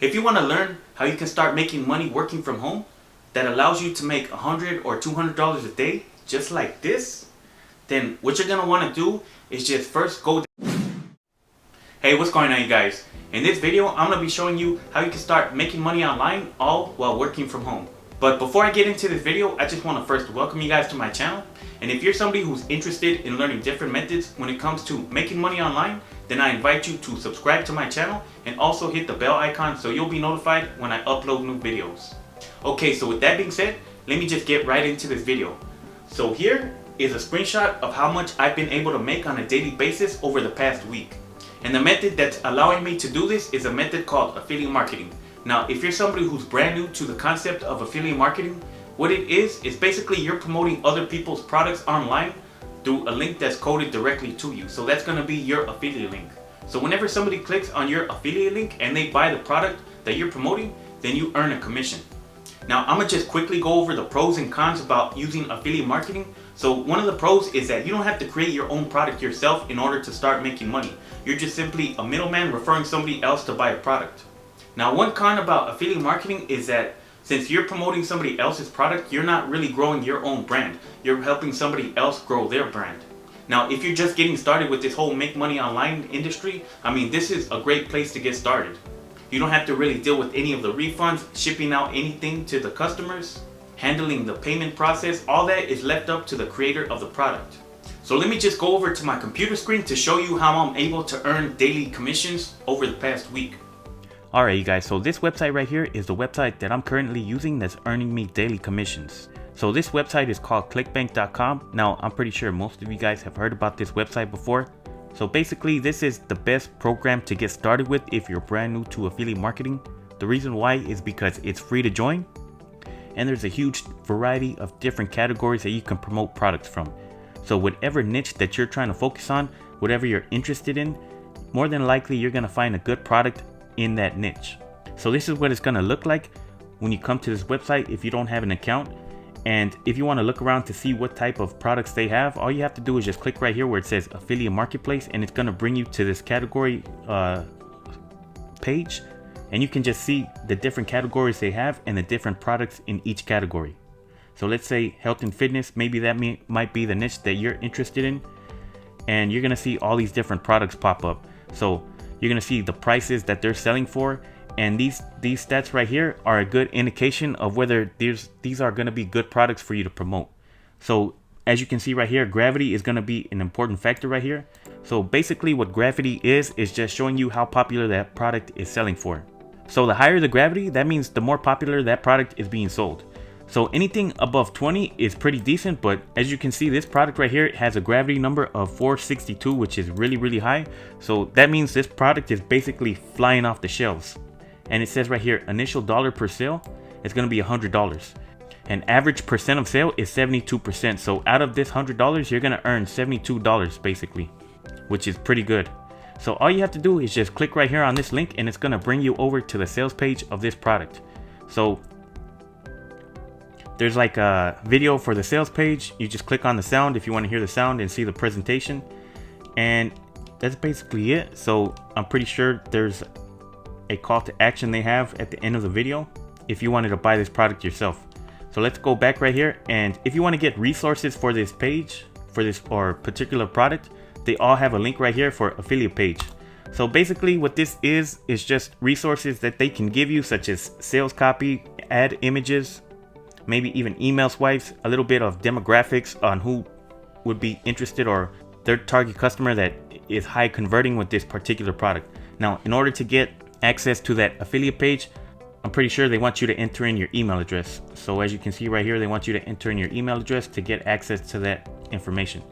If you want to learn how you can start making money working from home that allows you to make $100 or $200 a day just like this, then what you're going to want to do is just first go. Hey, what's going on, you guys? In this video, I'm going to be showing you how you can start making money online all while working from home. But before I get into this video, I just want to first welcome you guys to my channel. And if you're somebody who's interested in learning different methods when it comes to making money online, then I invite you to subscribe to my channel and also hit the bell icon so you'll be notified when I upload new videos. Okay, so with that being said, let me just get right into this video. So here is a screenshot of how much I've been able to make on a daily basis over the past week. And the method that's allowing me to do this is a method called affiliate marketing. Now, if you're somebody who's brand new to the concept of affiliate marketing, what it is basically you're promoting other people's products online through a link that's coded directly to you. So that's going to be your affiliate link. So whenever somebody clicks on your affiliate link and they buy the product that you're promoting, then you earn a commission. Now, I'm going to just quickly go over the pros and cons about using affiliate marketing. So one of the pros is that you don't have to create your own product yourself in order to start making money. You're just simply a middleman referring somebody else to buy a product. Now, one con about affiliate marketing is that since you're promoting somebody else's product, you're not really growing your own brand. You're helping somebody else grow their brand. Now, if you're just getting started with this whole make money online industry, I mean, this is a great place to get started. You don't have to really deal with any of the refunds, shipping out anything to the customers, handling the payment process. All that is left up to the creator of the product. So let me just go over to my computer screen to show you how I'm able to earn daily commissions over the past week. Alright, you guys, so this website right here is the website that I'm currently using that's earning me daily commissions. So this website is called clickbank.com. Now, I'm pretty sure most of you guys have heard about this website before. So basically, this is the best program to get started with if you're brand new to affiliate marketing. The reason why is because it's free to join, and there's a huge variety of different categories that you can promote products from. So whatever niche that you're trying to focus on, whatever you're interested in, more than likely you're going to find a good product in that niche. So this is what it's going to look like when you come to this website if you don't have an account. And if you want to look around to see what type of products they have, all you have to do is just click right here where it says affiliate marketplace, and it's going to bring you to this category page, and you can just see the different categories they have and the different products in each category. So let's say health and fitness, maybe that might be the niche that you're interested in, and you're going to see all these different products pop up. So you're going to see the prices that they're selling for, and these stats right here are a good indication of whether these are going to be good products for you to promote. So as you can see right here, gravity is going to be an important factor right here. So basically what gravity is just showing you how popular that product is selling for. So the higher the gravity, that means the more popular that product is being sold. So anything above 20 is pretty decent, but as you can see, this product right here has a gravity number of 462, which is really high. So that means this product is basically flying off the shelves. And it says right here, initial dollar per sale is going to be $100. And average percent of sale is 72%. So out of this $100, you're going to earn $72 basically, which is pretty good. So all you have to do is just click right here on this link, and it's going to bring you over to the sales page of this product. So there's like a video for the sales page. You just click on the sound if you want to hear the sound and see the presentation. And that's basically it. So I'm pretty sure there's a call to action they have at the end of the video if you wanted to buy this product yourself. So let's go back right here, and if you want to get resources for this page, for this or particular product, they all have a link right here for affiliate page. So basically what this is just resources that they can give you, such as sales copy, ad images, maybe even email swipes, a little bit of demographics on who would be interested or their target customer that is high converting with this particular product. Now, in order to get access to that affiliate page, I'm pretty sure they want you to enter in your email address. So as you can see right here, they want you to enter in your email address to get access to that information.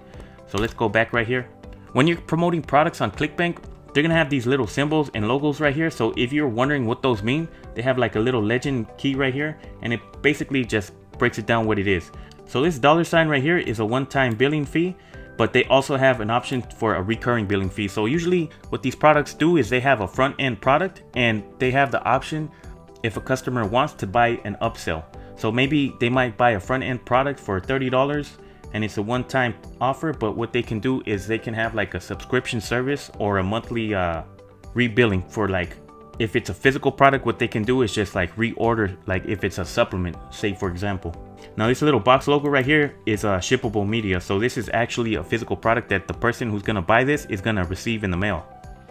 So let's go back right here. When you're promoting products on ClickBank, they're gonna have these little symbols and logos right here. So if you're wondering what those mean, they have like a little legend key right here, and it basically just breaks it down what it is. So this $ right here is a one-time billing fee, but they also have an option for a recurring billing fee. So usually what these products do is they have a front end product, and they have the option if a customer wants to buy an upsell. So maybe they might buy a front end product for $30 and it's a one-time offer, but what they can do is they can have like a subscription service or a monthly rebilling for like if it's a physical product, what they can do is just like reorder, like if it's a supplement, say for example. Now this little box logo right here is a shippable media. So this is actually a physical product that the person who's gonna buy this is gonna receive in the mail.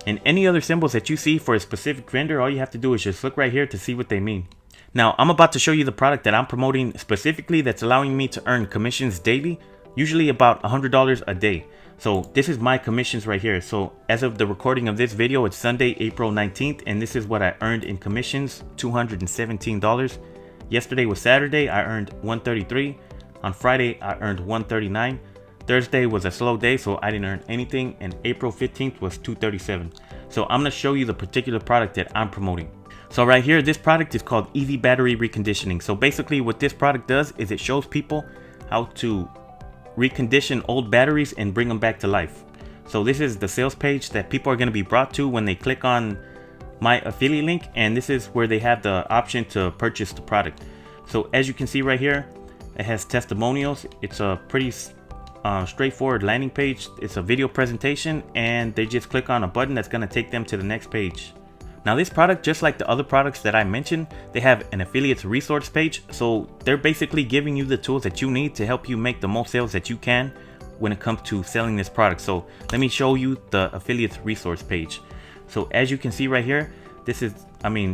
And any other symbols that you see for a specific vendor, all you have to do is just look right here to see what they mean. Now I'm about to show you the product that I'm promoting specifically that's allowing me to earn commissions daily, usually about $100 a day. So this is my commissions right here. So as of the recording of this video, it's Sunday, April 19th, and this is what I earned in commissions, $217. Yesterday was Saturday, I earned $133. On Friday, I earned $139. Thursday was a slow day, so I didn't earn anything, and April 15th was $237. So I'm gonna show you the particular product that I'm promoting. So right here, this product is called EV Battery Reconditioning. So basically what this product does is it shows people how to recondition old batteries and bring them back to life. So this is the sales page that people are going to be brought to when they click on my affiliate link, and this is where they have the option to purchase the product. So as you can see right here, it has testimonials. It's a pretty straightforward landing page. It's a video presentation, and they just click on a button that's going to take them to the next page. Now this product, just like the other products that I mentioned, they have an affiliates resource page. So they're basically giving you the tools that you need to help you make the most sales that you can when it comes to selling this product. So let me show you the affiliates resource page. So as you can see right here, this is,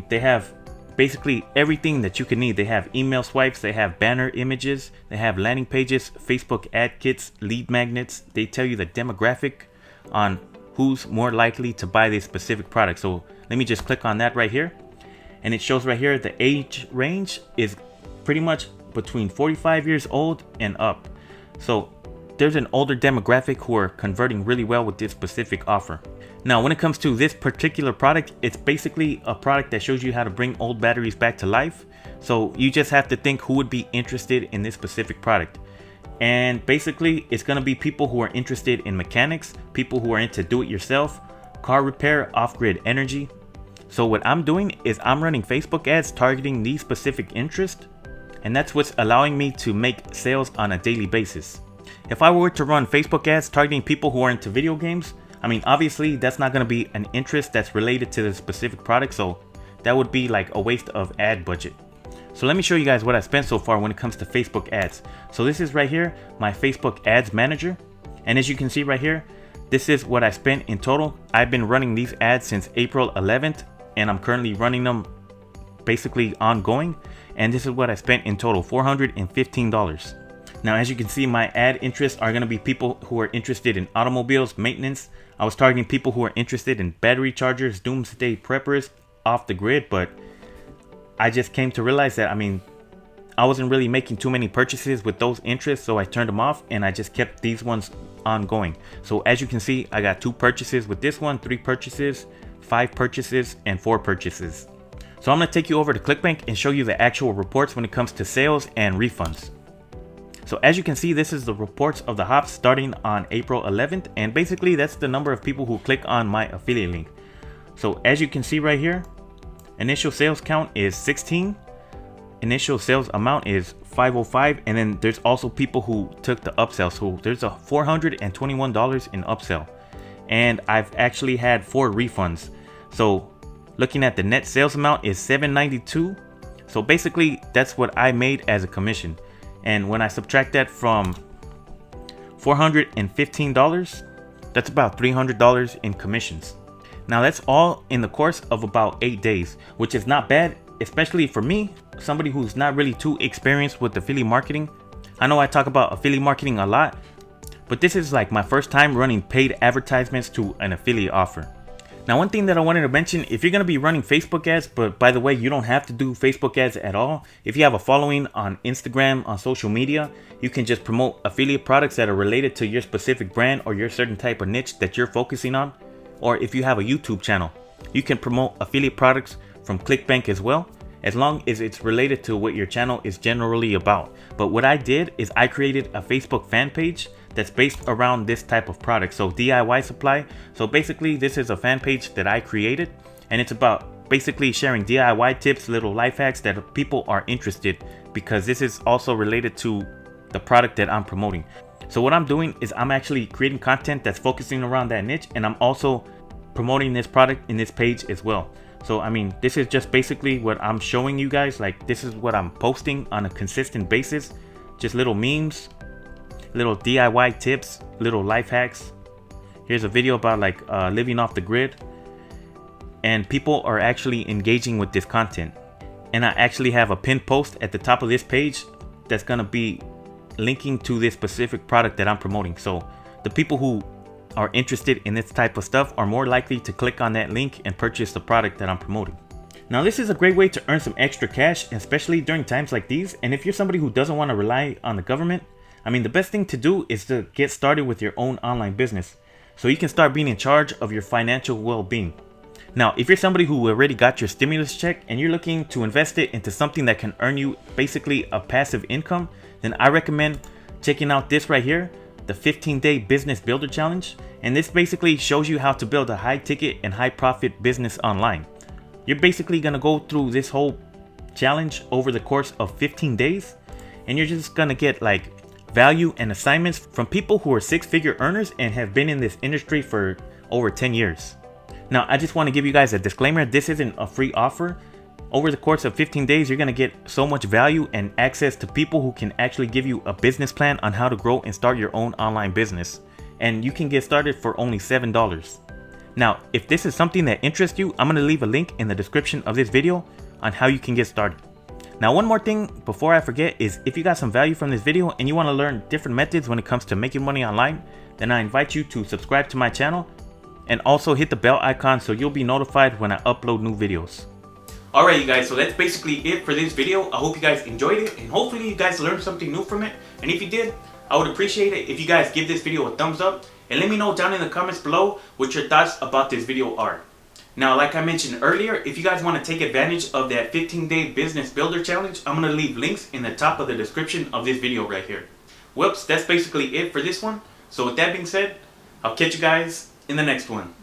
they have basically everything that you can need. They have email swipes, they have banner images, they have landing pages, Facebook ad kits, lead magnets. They tell you the demographic on who's more likely to buy this specific product. So let me just click on that right here, and it shows right here the age range is pretty much between 45 years old and up. So there's an older demographic who are converting really well with this specific offer. Now when it comes to this particular product, it's basically a product that shows you how to bring old batteries back to life. So you just have to think who would be interested in this specific product. And basically it's going to be people who are interested in mechanics, people who are into do-it-yourself, car repair, off-grid energy. So what I'm doing is I'm running Facebook ads targeting these specific interests, and that's what's allowing me to make sales on a daily basis. If I were to run Facebook ads targeting people who are into video games, obviously that's not going to be an interest that's related to the specific product, so that would be like a waste of ad budget. So let me show you guys what I spent so far when it comes to Facebook ads. So this is right here, my Facebook ads manager. And as you can see right here, this is what I spent in total. I've been running these ads since April 11th, and I'm currently running them basically ongoing. And this is what I spent in total, $415. Now, as you can see, my ad interests are going to be people who are interested in automobiles, maintenance. I was targeting people who are interested in battery chargers, doomsday preppers, off the grid, but I just came to realize that, I wasn't really making too many purchases with those interests, so I turned them off and I just kept these ones ongoing. So as you can see, I got 2 purchases with this one, 3 purchases, 5 purchases, and 4 purchases. So I'm going to take you over to ClickBank and show you the actual reports when it comes to sales and refunds. So as you can see, this is the reports of the hops starting on April 11th, and basically that's the number of people who click on my affiliate link. So as you can see right here, initial sales count is 16, initial sales amount is 505, and then there's also people who took the upsell. So there's a $421 in upsell, and I've actually had 4 refunds. So looking at the net sales amount is $792. So basically that's what I made as a commission, and when I subtract that from $415, that's about $300 in commissions. Now that's all in the course of about 8 days, which is not bad, especially for me, somebody who's not really too experienced with affiliate marketing. I know I talk about affiliate marketing a lot, but this is like my first time running paid advertisements to an affiliate offer. Now one thing that I wanted to mention, if you're going to be running Facebook ads, but by the way, you don't have to do Facebook ads at all. If you have a following on Instagram, on social media, you can just promote affiliate products that are related to your specific brand or your certain type of niche that you're focusing on. Or if you have a YouTube channel, you can promote affiliate products from ClickBank as well, as long as it's related to what your channel is generally about. But what I did is I created a Facebook fan page that's based around this type of product. So DIY supply. So basically this is a fan page that I created, and it's about basically sharing DIY tips, little life hacks that people are interested, because this is also related to the product that I'm promoting. So what I'm doing is I'm actually creating content that's focusing around that niche, and I'm also promoting this product in this page as well. So I mean, this is just basically what I'm showing you guys. Like, this is what I'm posting on a consistent basis. Just little memes, little DIY tips, little life hacks. Here's a video about like living off the grid. And people are actually engaging with this content. And I actually have a pinned post at the top of this page that's gonna be linking to this specific product that I'm promoting. So the people who are interested in this type of stuff are more likely to click on that link and purchase the product that I'm promoting. Now, this is a great way to earn some extra cash, especially during times like these. And if you're somebody who doesn't want to rely on the government, I mean, the best thing to do is to get started with your own online business so you can start being in charge of your financial well-being. Now, if you're somebody who already got your stimulus check and you're looking to invest it into something that can earn you basically a passive income, then I recommend checking out this right here, the 15-day business builder challenge. And this basically shows you how to build a high ticket and high profit business online. You're basically gonna go through this whole challenge over the course of 15 days, and you're just gonna get like value and assignments from people who are six-figure earners and have been in this industry for over 10 years. Now, I just want to give you guys a disclaimer. This isn't a free offer. Over the course of 15 days, you're going to get so much value and access to people who can actually give you a business plan on how to grow and start your own online business. And you can get started for only $7. Now, if this is something that interests you, I'm going to leave a link in the description of this video on how you can get started. Now, one more thing before I forget is if you got some value from this video and you want to learn different methods when it comes to making money online, then I invite you to subscribe to my channel and also hit the bell icon so you'll be notified when I upload new videos. Alright you guys, so that's basically it for this video. I hope you guys enjoyed it and hopefully you guys learned something new from it. And if you did, I would appreciate it if you guys give this video a thumbs up and let me know down in the comments below what your thoughts about this video are. Now, like I mentioned earlier, if you guys want to take advantage of that 15-day business builder challenge, I'm going to leave links in the top of the description of this video right here. Whoops, that's basically it for this one. So with that being said, I'll catch you guys in the next one.